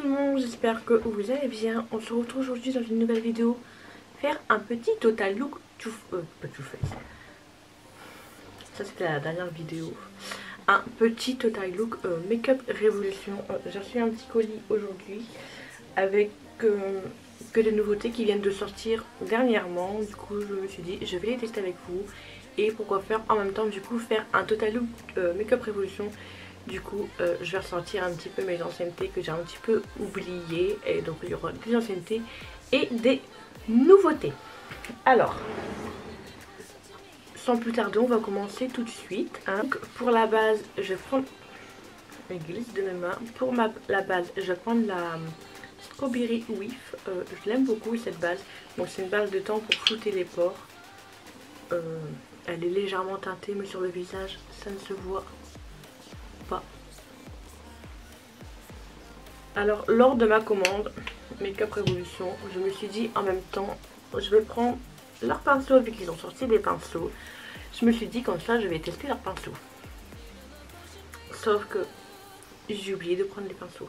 tout le monde, j'espère que vous allez bien. On se retrouve aujourd'hui dans une nouvelle vidéo. Faire un petit total look pas tout fait. Ça c'était la dernière vidéo. Un petit total look make-up révolution. J'ai reçu un petit colis aujourd'hui avec que des nouveautés qui viennent de sortir dernièrement. Du coup je me suis dit je vais les tester avec vous. Et pourquoi faire en même temps du coup faire un total look make-up révolution. Du coup je vais ressortir un petit peu mes anciennetés que j'ai un petit peu oubliées. Et donc il y aura des anciennetés et des nouveautés. Alors sans plus tarder on va commencer tout de suite hein. Donc, pour la base je vais prendre, elle glisse de mes mains. Pour la base je vais prendre la Strawberry Whiff. Je l'aime beaucoup cette base. Donc c'est une base de temps pour flouter les pores. Elle est légèrement teintée mais sur le visage ça ne se voit pas. Alors lors de ma commande Make-up Révolution, je me suis dit en même temps je vais prendre leurs pinceaux vu qu'ils ont sorti des pinceaux. Je me suis dit comme ça je vais tester leurs pinceaux. Sauf que j'ai oublié de prendre les pinceaux.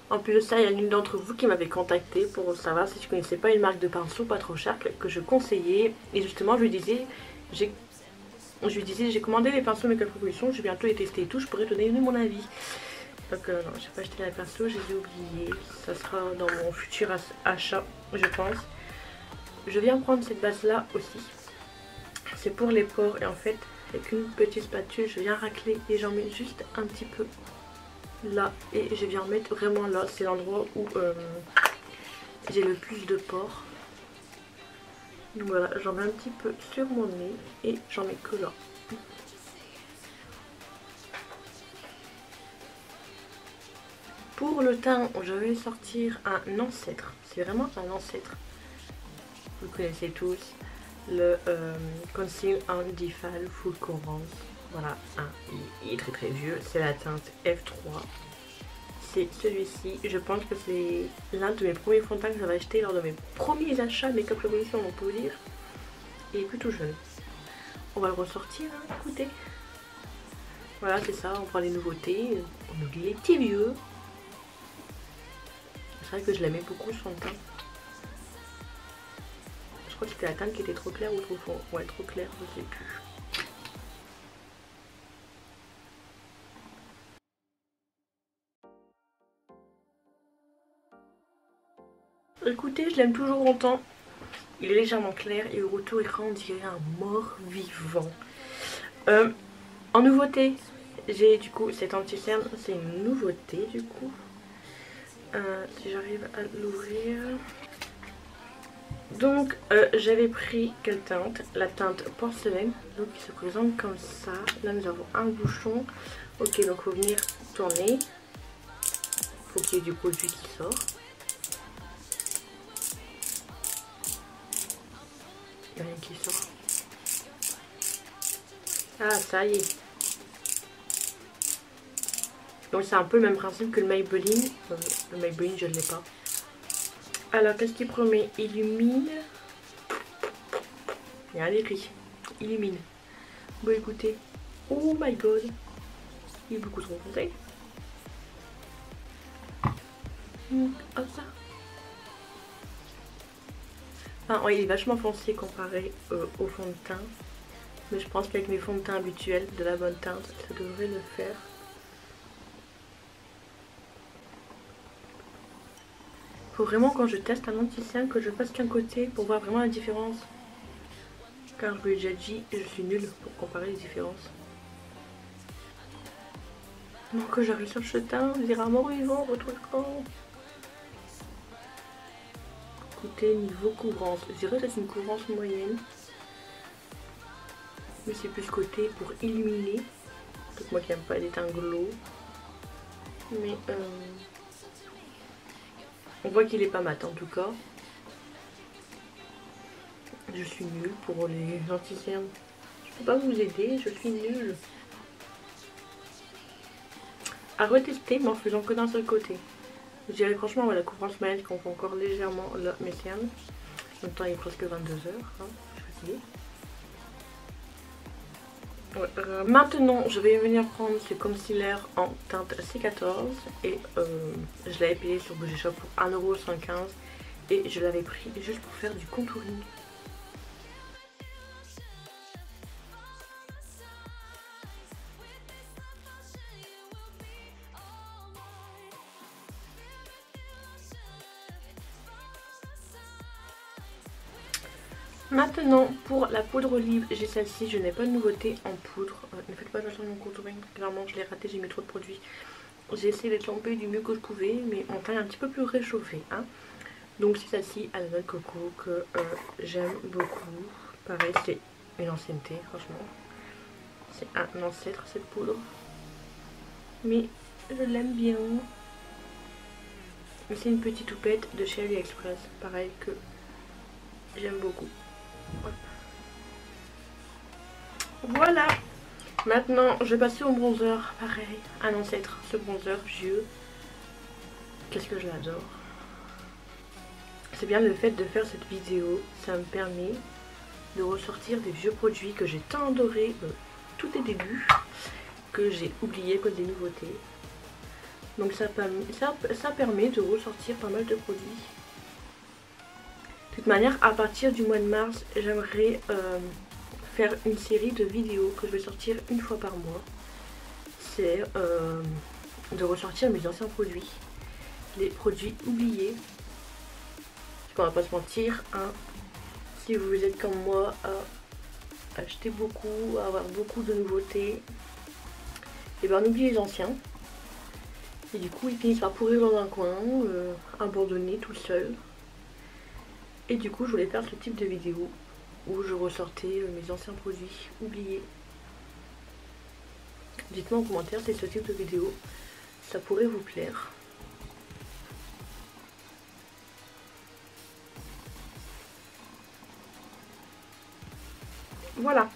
En plus de ça, il y a l'une d'entre vous qui m'avait contacté pour savoir si je connaissais pas une marque de pinceau pas trop chère que je conseillais. Et justement je lui disais j'ai commandé les pinceaux Make-up Révolution, je vais bientôt les tester et tout, je pourrais te donner mon avis. Donc non, j'ai pas acheté les pinceaux, je les ai oubliés. Ça sera dans mon futur achat, je pense. Je viens prendre cette base là aussi. C'est pour les pores et en fait avec une petite spatule je viens racler et j'en mets juste un petit peu là et je viens mettre vraiment là. C'est l'endroit où j'ai le plus de pores. Donc voilà, j'en mets un petit peu sur mon nez et j'en mets que là. Pour le teint, je vais sortir un ancêtre. C'est vraiment un ancêtre. Vous connaissez tous. Le Conceal and Defal Full Coverance. Voilà, il est très très vieux. C'est la teinte F3. C'est celui-ci. Je pense que c'est l'un de mes premiers fonds de teint que j'avais acheté lors de mes premiers achats Make-up Révolution, on peut dire. Il est plutôt jeune. On va le ressortir, hein, écoutez. Voilà, c'est ça, on prend les nouveautés, on oublie les petits vieux. C'est vrai que je l'aimais beaucoup son teint. Je crois que c'était la teinte qui était trop claire ou trop fond. Ouais, trop claire, je sais plus. Écoutez, je l'aime toujours autant. Il est légèrement clair et au retour écran on dirait un mort vivant. En nouveauté, j'ai du coup cette anti-cerne, c'est une nouveauté du coup. Si j'arrive à l'ouvrir. Donc j'avais pris quelle teinte? La teinte porcelaine, donc qui se présente comme ça. Là nous avons un bouchon. Ok, donc il faut venir tourner. Il faut qu'il y ait du produit qui sort. Il n'y a rien qui sort. Ah ça y est. Donc c'est un peu le même principe que le Maybelline. Le Maybelline je ne l'ai pas. Alors qu'est-ce qu'il promet? Illumine. Il y a un écrit. Illumine. Bon écoutez. Oh my god. Il est beaucoup trop foncé. Hop ça. Enfin, ouais, il est vachement foncé comparé au fond de teint. Mais je pense qu'avec mes fonds de teint habituels de la bonne teinte, ça devrait le faire. Faut vraiment quand je teste un anti-cerne que je fasse qu'un côté pour voir vraiment la différence. Car je vous l'ai déjà dit, je suis nulle pour comparer les différences. Non, que j'arrive sur ce teint, je dirais un mort vivant votre écran. Écoutez, niveau couvrance, je dirais que c'est une couvrance moyenne. Mais c'est plus côté pour illuminer. Donc moi qui n'aime pas les teints glow. Mais on voit qu'il est pas mat en tout cas. Je suis nulle pour les anti-cernes. Je peux pas vous aider, je suis nulle. À retester mais en faisant que d'un seul côté. Je dirais franchement ouais, la couvrance moyenne qu'on fait encore légèrement là, mes cernes. En même temps il est presque 22 h, hein, je suis fatiguée. Maintenant je vais venir prendre ce concealer en teinte C14 et je l'avais payé sur Bougie Shop pour 1,75 € et je l'avais pris juste pour faire du contouring. Maintenant pour la poudre olive, j'ai celle-ci, je n'ai pas de nouveauté en poudre. Ne faites pas attention à mon contouring, clairement je l'ai raté, j'ai mis trop de produits. J'ai essayé d'éclamper du mieux que je pouvais, mais mon teint est un petit peu plus réchauffé. Hein. Donc c'est celle-ci à la noix de coco que j'aime beaucoup. Pareil, c'est une ancienneté, franchement. C'est un ancêtre cette poudre. Mais je l'aime bien. C'est une petite toupette de chez AliExpress, pareil que j'aime beaucoup. Voilà. Maintenant je vais passer au bronzer, pareil, un ancêtre, ce bronzer vieux. Qu'est-ce que je l'adore. C'est bien le fait de faire cette vidéo, ça me permet de ressortir des vieux produits que j'ai tant adorés tout au début, que j'ai oublié à cause des nouveautés. Donc ça permet de ressortir pas mal de produits. De toute manière, à partir du mois de mars, j'aimerais faire une série de vidéos que je vais sortir une fois par mois. C'est de ressortir mes anciens produits, les produits oubliés. Parce qu'on va pas se mentir, hein, si vous êtes comme moi à acheter beaucoup, à avoir beaucoup de nouveautés, et ben on oublie les anciens. Et du coup ils finissent par pourrir dans un coin, abandonnés tout seul. Et du coup je voulais faire ce type de vidéo où je ressortais mes anciens produits oubliés. Dites-moi en commentaire si ce type de vidéo ça pourrait vous plaire. Voilà.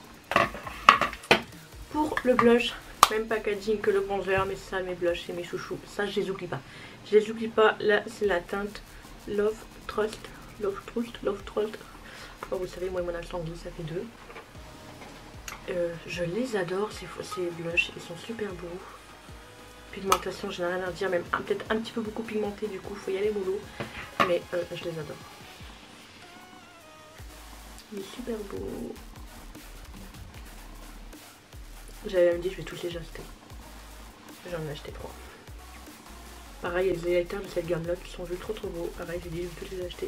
Pour le blush, même packaging que le bronzer, mais ça, mes blushs et mes chouchous, ça je les oublie pas. Je les oublie pas, là c'est la teinte Love Trust. Oh, vous savez, moi mon accent anglais ça fait deux. Je les adore ces blushs, ils sont super beaux. Pigmentation, je n'ai rien à dire, même peut-être un petit peu beaucoup pigmenté, du coup faut y aller mollo. Mais je les adore. Il est super beau. J'avais même dit je vais tous les acheter. J'en ai acheté 3. Pareil, les highlighters de cette gamme là qui sont juste trop beaux. Pareil, j'ai dit je vais tous les acheter.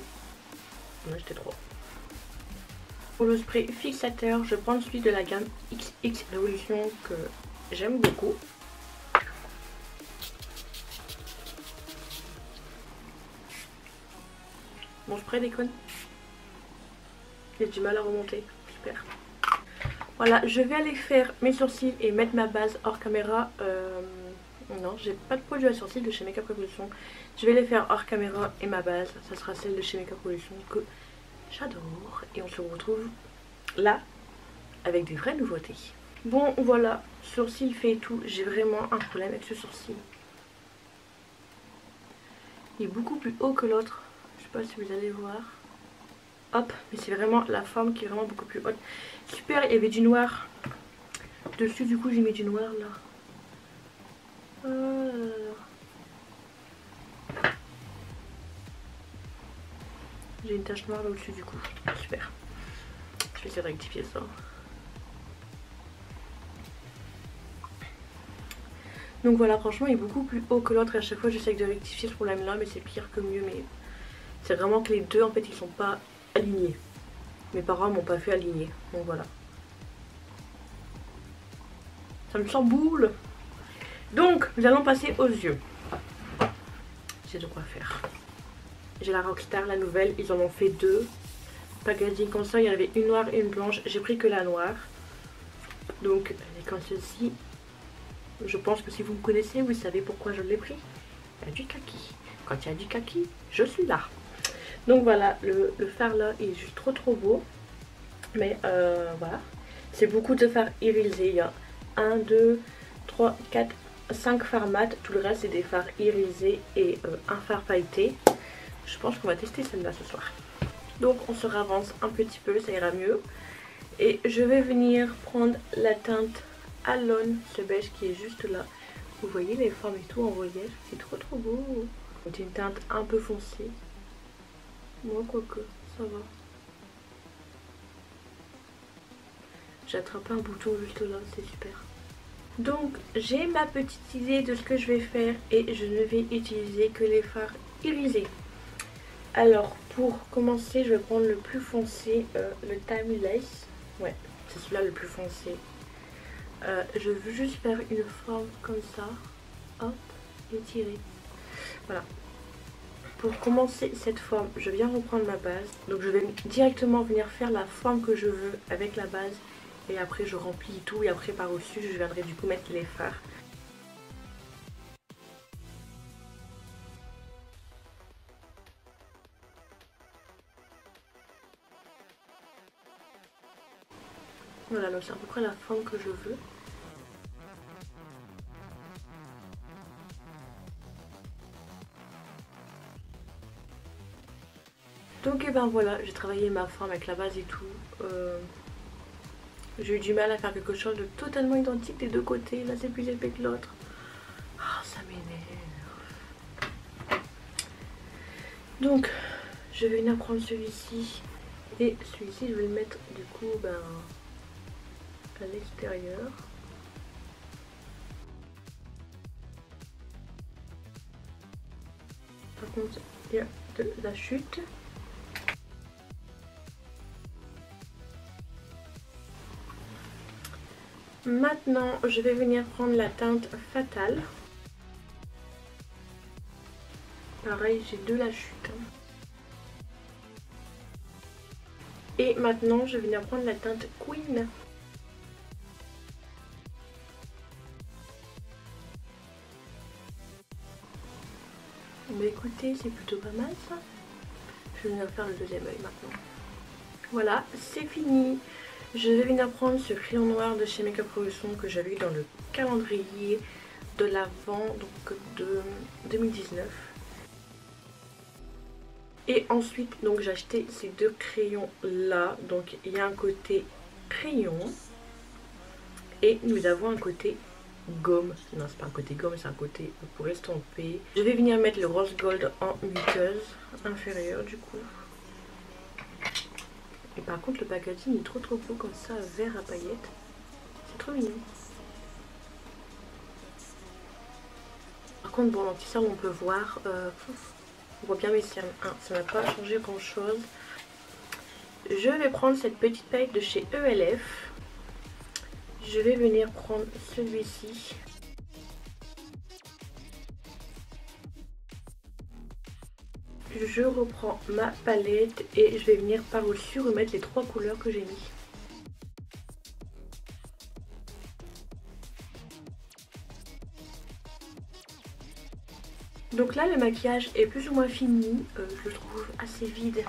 J'en ai acheté 3. Pour le spray fixateur, je prends celui de la gamme XX Révolution que j'aime beaucoup. Mon spray déconne. J'ai du mal à remonter. Super. Voilà, je vais aller faire mes sourcils et mettre ma base hors caméra. Non, j'ai pas de produit à sourcils de chez Make Up Revolution. Je vais les faire hors caméra et ma base, ça sera celle de chez Make Up Revolution que j'adore. Et on se retrouve là avec des vraies nouveautés. Bon voilà, sourcil fait et tout. J'ai vraiment un problème avec ce sourcil. Il est beaucoup plus haut que l'autre. Je sais pas si vous allez voir. Hop, mais c'est vraiment la forme qui est vraiment beaucoup plus haute. Super, il y avait du noir dessus, du coup j'ai mis du noir là. J'ai une tache noire là au-dessus du coup. Super. Je vais essayer de rectifier ça. Donc voilà, franchement il est beaucoup plus haut que l'autre et à chaque fois j'essaie de rectifier ce problème là, mais c'est pire que mieux. Mais c'est vraiment que les deux en fait ils sont pas alignés. Mes parents m'ont pas fait aligner, donc voilà. Ça me chamboule. Donc nous allons passer aux yeux. J'ai de quoi faire. J'ai la Rockstar, la nouvelle, ils en ont fait 2. Packaging comme ça, il y en avait une noire et une blanche. J'ai pris que la noire. Donc elle est comme celle-ci. Je pense que si vous me connaissez, vous savez pourquoi je l'ai pris. Il y a du kaki. Quand il y a du kaki, je suis là. Donc voilà, le fard là est juste trop beau. Mais voilà. C'est beaucoup de fards irisés. Il y a 1, 2, 3, 4, 5 fards mat. Tout le reste c'est des fards irisés et un fard pailleté. Je pense qu'on va tester celle-là ce soir. Donc on se ravance un petit peu, ça ira mieux. Et je vais venir prendre la teinte Alone, ce beige qui est juste là. Vous voyez les formes et tout en relief, c'est trop beau. C'est une teinte un peu foncée. Moi quoique, ça va. J'ai attrapé un bouton juste là, c'est super. Donc j'ai ma petite idée de ce que je vais faire et je ne vais utiliser que les fards irisés. Alors pour commencer je vais prendre le plus foncé, le Timeless. Ouais, c'est celui-là le plus foncé. Je veux juste faire une forme comme ça. Hop, étirer. Voilà. Pour commencer cette forme, je viens reprendre ma base. Donc je vais directement venir faire la forme que je veux avec la base. Et après je remplis tout et après par au-dessus je viendrai du coup mettre les fards. Voilà, donc c'est à peu près la forme que je veux. Donc et ben voilà, j'ai travaillé ma forme avec la base et tout. J'ai eu du mal à faire quelque chose de totalement identique des deux côtés. Là c'est plus épais que l'autre. Ah, ça m'énerve. Donc je vais venir prendre celui-ci. Et celui-ci je vais le mettre du coup à l'extérieur. Par contre il y a de la chute. Maintenant je vais venir prendre la teinte Fatale. Pareil, j'ai de la chute. Et maintenant je vais venir prendre la teinte Queen. Bah écoutez, c'est plutôt pas mal ça. Je vais venir faire le deuxième œil maintenant. Voilà, c'est fini. Je vais venir prendre ce crayon noir de chez Make Up Revolution que j'avais eu dans le calendrier de l'Avent, donc de 2019. Et ensuite, donc j'ai acheté ces deux crayons là. Donc il y a un côté crayon et nous avons un côté gomme. Non, c'est pas un côté gomme, c'est un côté pour estomper. Je vais venir mettre le rose gold en muqueuse inférieure du coup. Et par contre le packaging est trop beau comme ça, vert à paillettes. C'est trop mignon. Par contre bon, l'anti-cerne on peut voir, on voit bien mes cernes. Ça n'a pas changé grand chose. Je vais prendre cette petite paille de chez ELF. Je vais venir prendre celui-ci. Je reprends ma palette et je vais venir par-dessus remettre les trois couleurs que j'ai mis. Donc là le maquillage est plus ou moins fini, je le trouve assez vide.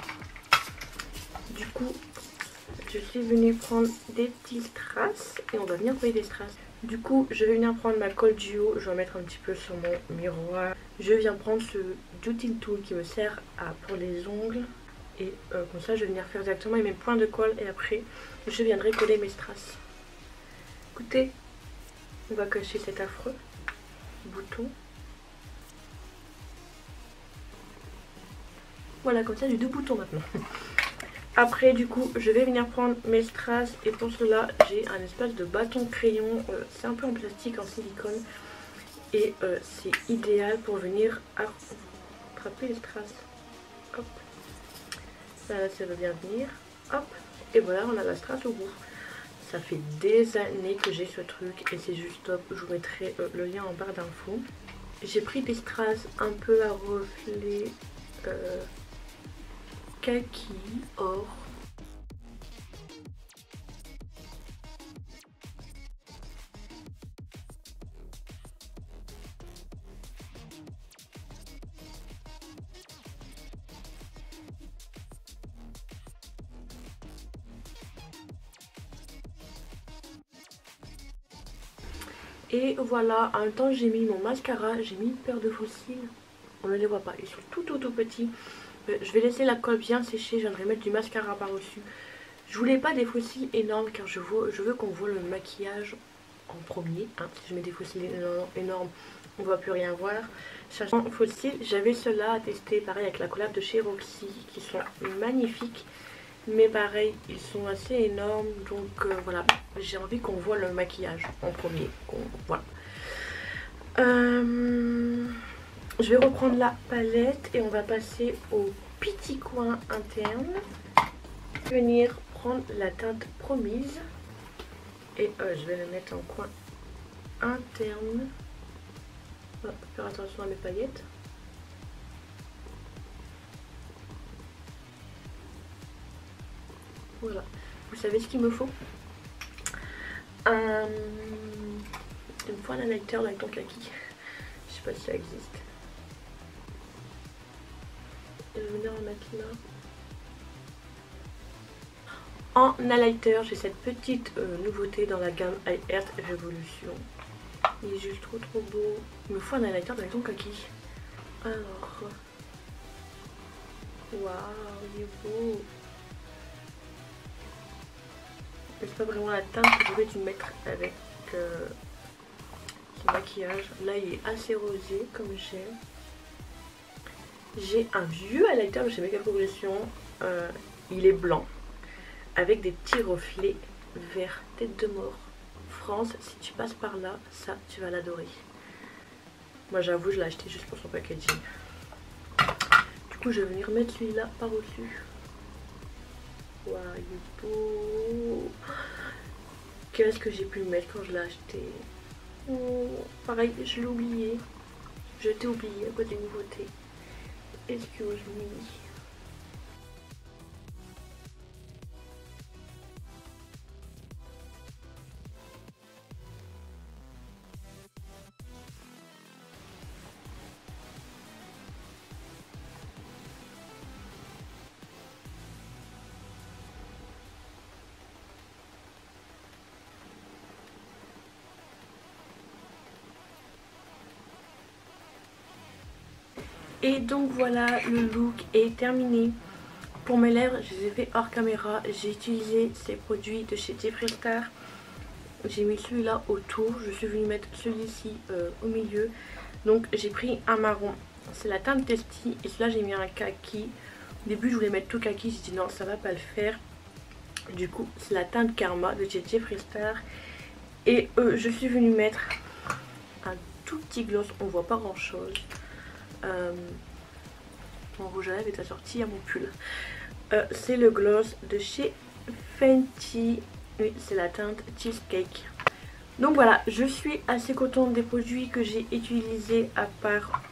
Du coup je suis venue prendre des petits strass et on va venir coller des strass. Du coup je vais venir prendre ma colle duo, je vais en mettre un petit peu sur mon miroir. Je viens prendre ce Jutting Tool qui me sert pour les ongles. Et comme ça je vais venir faire directement mes points de colle et après je viendrai coller mes strass. Écoutez, on va cacher cet affreux bouton. Voilà, comme ça j'ai deux boutons maintenant. Après du coup je vais venir prendre mes strass et pour cela j'ai un espèce de bâton crayon, c'est un peu en plastique, en silicone. Et c'est idéal pour venir attraper les strass. Hop. Là ça veut bien venir. Hop. Et voilà, on a la strass au bout. Ça fait des années que j'ai ce truc et c'est juste top. Je vous mettrai le lien en barre d'infos. J'ai pris des strass un peu à reflet kaki, or. Et voilà, en même temps j'ai mis mon mascara, j'ai mis une paire de faux cils. On ne les voit pas, ils sont tout petits. Je vais laisser la colle bien sécher, je viendrai mettre du mascara par dessus. Je voulais pas des faux cils énormes car je veux qu'on voit le maquillage en premier. Hein. Si je mets des faux cils énormes, on voit plus rien voir. Sachant faux cils, j'avais ceux-là à tester, pareil avec la collab de chez Roxy, qui sont magnifiques. Mais pareil, ils sont assez énormes, donc voilà, j'ai envie qu'on voit le maquillage en premier. Voilà. Je vais reprendre la palette et on va passer au petit coin interne. Venir prendre la teinte promise et je vais la mettre en coin interne. Oh, faire attention à mes paillettes. Voilà, vous savez ce qu'il me faut. Il me faut un highlighter avec ton kaki. Je sais pas si ça existe. Je vais venir en mettre là. En highlighter, j'ai cette petite nouveauté dans la gamme I Earth Revolution. Il est juste trop beau. Il me faut un highlighter avec ton kaki. Alors. Waouh, il est beau. C'est pas vraiment la teinte que je vais dû mettre avec ce maquillage. Là il est assez rosé comme j'aime. J'ai un vieux highlighter de chez Makeup Progression. Il est blanc avec des petits reflets verts tête de mort. France, si tu passes par là, ça tu vas l'adorer. Moi j'avoue je l'ai acheté juste pour son packaging. Du coup je vais venir mettre celui-là par au-dessus. Waouh, il est beau. Qu'est-ce que j'ai pu le mettre quand je l'ai acheté. Oh, pareil, je l'ai oublié. Je t'ai oublié à cause des nouveautés. Excuse me. Et donc voilà, le look est terminé. Pour mes lèvres, je les ai fait hors caméra. J'ai utilisé ces produits de chez Jeffree Star. J'ai mis celui-là autour. Je suis venue mettre celui-ci au milieu. Donc j'ai pris un marron. C'est la teinte Testy. Et celui-là j'ai mis un kaki. Au début je voulais mettre tout kaki. J'ai dit non, ça va pas le faire. Du coup c'est la teinte Karma de chez Jeffree Star. Et je suis venue mettre un tout petit gloss. On voit pas grand chose. Mon rouge à lèvres est assorti à mon pull. C'est le gloss de chez Fenty. Oui, c'est la teinte Cheesecake. Donc voilà, je suis assez contente des produits que j'ai utilisés, à part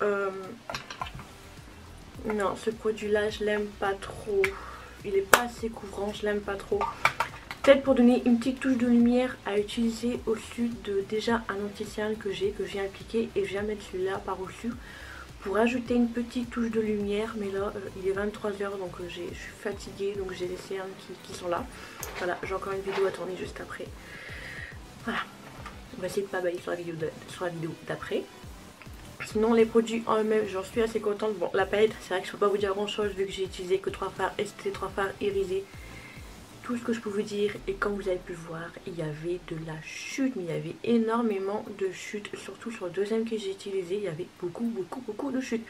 non, ce produit là je l'aime pas trop. Il est pas assez couvrant, je l'aime pas trop. Peut-être pour donner une petite touche de lumière à utiliser au-dessus de déjà un anti-cerne que j'ai appliqué, et je viens mettre celui-là par au-dessus pour ajouter une petite touche de lumière. Mais là il est 23 h, donc je suis fatiguée, donc j'ai les cernes qui sont là. Voilà, j'ai encore une vidéo à tourner juste après. Voilà, on va essayer de pas bailler sur la vidéo d'après. Sinon les produits en eux-mêmes, j'en suis assez contente. Bon, la palette, c'est vrai que je peux pas vous dire grand chose vu que j'ai utilisé que 3 fards, et c'était 3 fards irisés. Tout ce que je peux vous dire, et comme vous avez pu voir, il y avait de la chute, mais il y avait énormément de chute, surtout sur le deuxième que j'ai utilisé, il y avait beaucoup de chute.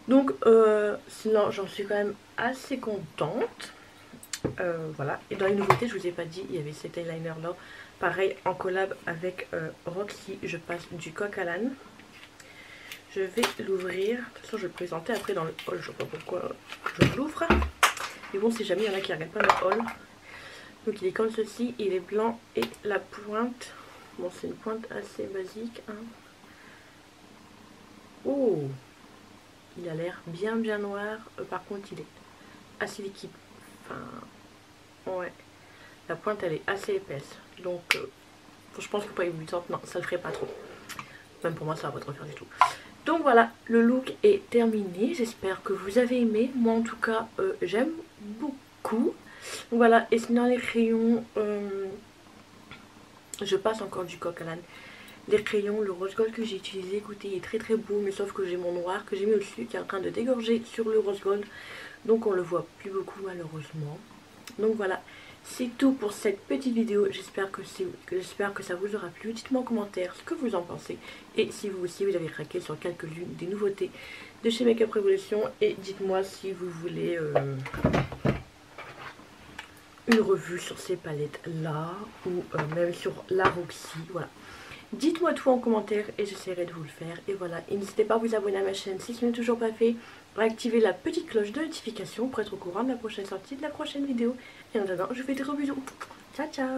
Donc sinon j'en suis quand même assez contente. Voilà, et dans les nouveautés, je vous ai pas dit, il y avait cet eyeliner là, pareil en collab avec Roxy. Je passe du coq à l'âne. Je vais l'ouvrir, de toute façon je vais le présenter après dans le haul, je sais pas pourquoi je l'ouvre. Mais bon, si jamais il y en a qui regardent pas le haul. Donc il est comme ceci, il est blanc et la pointe, bon c'est une pointe assez basique. Hein. Oh, il a l'air bien noir, par contre il est assez liquide. Enfin, ouais, la pointe elle est assez épaisse. Donc je pense que pour les débutantes, non, ça le ferait pas trop. Même pour moi ça va pas trop faire du tout. Donc voilà, le look est terminé. J'espère que vous avez aimé. Moi en tout cas, j'aime beaucoup. Donc voilà, et sinon les crayons, je passe encore du coq à l'âne. Les crayons, le rose gold que j'ai utilisé, écoutez, il est très beau, mais sauf que j'ai mon noir que j'ai mis au-dessus qui est en train de dégorger sur le rose gold. Donc on le voit plus beaucoup malheureusement. Donc voilà, C'est tout pour cette petite vidéo. J'espère que ça vous aura plu. Dites-moi en commentaire ce que vous en pensez. Et si vous aussi vous avez craqué sur quelques-unes des nouveautés de chez Make Up Revolution. Et dites-moi si vous voulez une revue sur ces palettes là. Ou même sur la Roxy. Voilà. Dites-moi tout en commentaire et j'essaierai de vous le faire. Et voilà, et n'hésitez pas à vous abonner à ma chaîne si ce n'est toujours pas fait. Activez la petite cloche de notification pour être au courant de la prochaine sortie de la prochaine vidéo. Et en attendant, je vous fais des gros bisous. Ciao ciao.